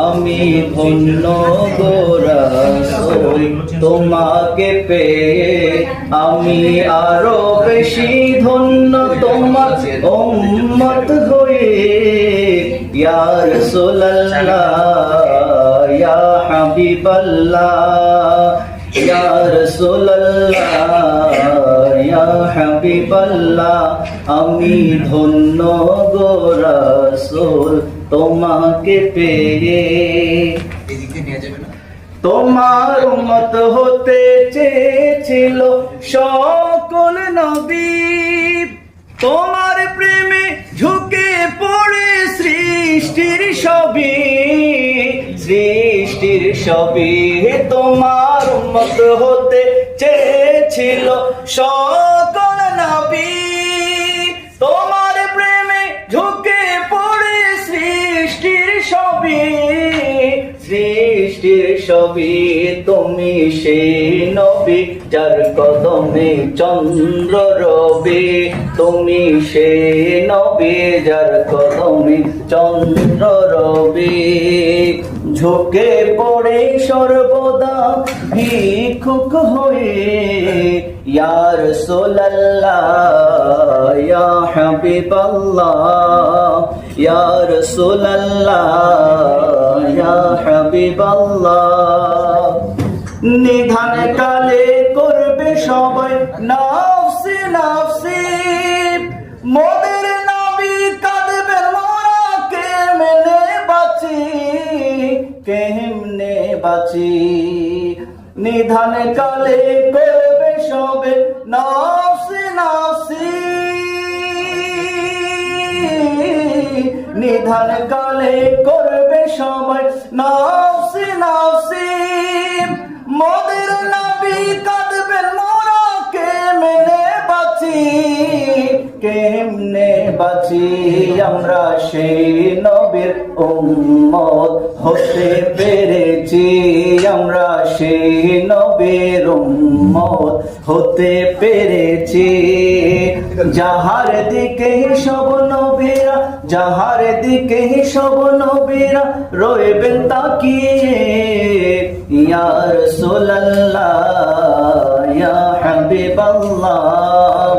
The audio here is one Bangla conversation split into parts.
আমি ধন্য গো রাসূল তোমাকে পেয়ে, আমি আরো বেশি ধন্য তোমার উম্মত হয়ে। ইয়া রাসূলুল্লাহ ইয়া হাবিবাল্লাহ, ইয়া রাসূলুল্লাহ ইয়া হাবিবাল্লাহ, আমি ধন্য গো রাসূল তোমাকে পেয়ে। তোমার উম্মত হতে চেয়েছিল সকল নবী, তোমার প্রেমে ঝুঁকে পড়ে সৃষ্টির সবই, সৃষ্টির সবই। তোমার উম্মত হতে চেয়েছিল সকল নবী, তোমার প্রেমে ঝুঁকে পড়ে সৃষ্টির সবই, সৃষ্টির সবই। তুমি সেই নবী যার কদমে চন্দ্র রবি, তুমি সেই নবী যার কদমে চন্দ্র রবি। ঝুঁকে পড়ে সর্বদা ভিক্ষুক হয়ে, ইয়া রাসূলুল্লাহ ইয়া হাবিবাল্লাহ, ইয়া রাসূলুল্লাহ ইয়া হাবিবাল্লাহ। নিধান কালে করবে সবাই নাফসি নাফসি, মোদের নবী কাঁদবেন মোরা কেমনে বাঁচি, কেমনে বাঁচি। নিধান কালে করবে সবে নাফসি নাফসি, নিধান কালে করবে সবাই নাফসি নাফসি। মোদের নবী কাঁদবেন মোরা কেমনে বাঁচি, কেমনে বাঁচি। আমরা সেই নবীর উম্মত হতে পেরেছি, আমরা সেই নবীর উম্মত হতে পেরেছি। যাহার দিকে সব নবীরা, যাহার দিকে সব নবীরা রইবেন তাকিয়ে, ইয়া রাসূলুল্লাহ ইয়া হাবিবাল্লাহ,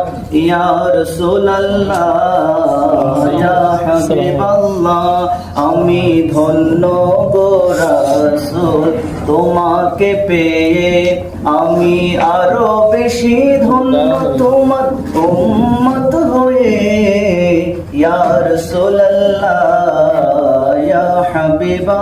ইয়া রাসূলুল্লাহ ইয়া হাবিবাল্লাহ, আমি ধন্য গো রাসূল তোমাকে পেয়ে, আমি আরো বেশি ধন্য তোমার উম্মত হয়ে। ইয়া রাসূলুল্লাহ ইয়া হাবিবাল্লাহ।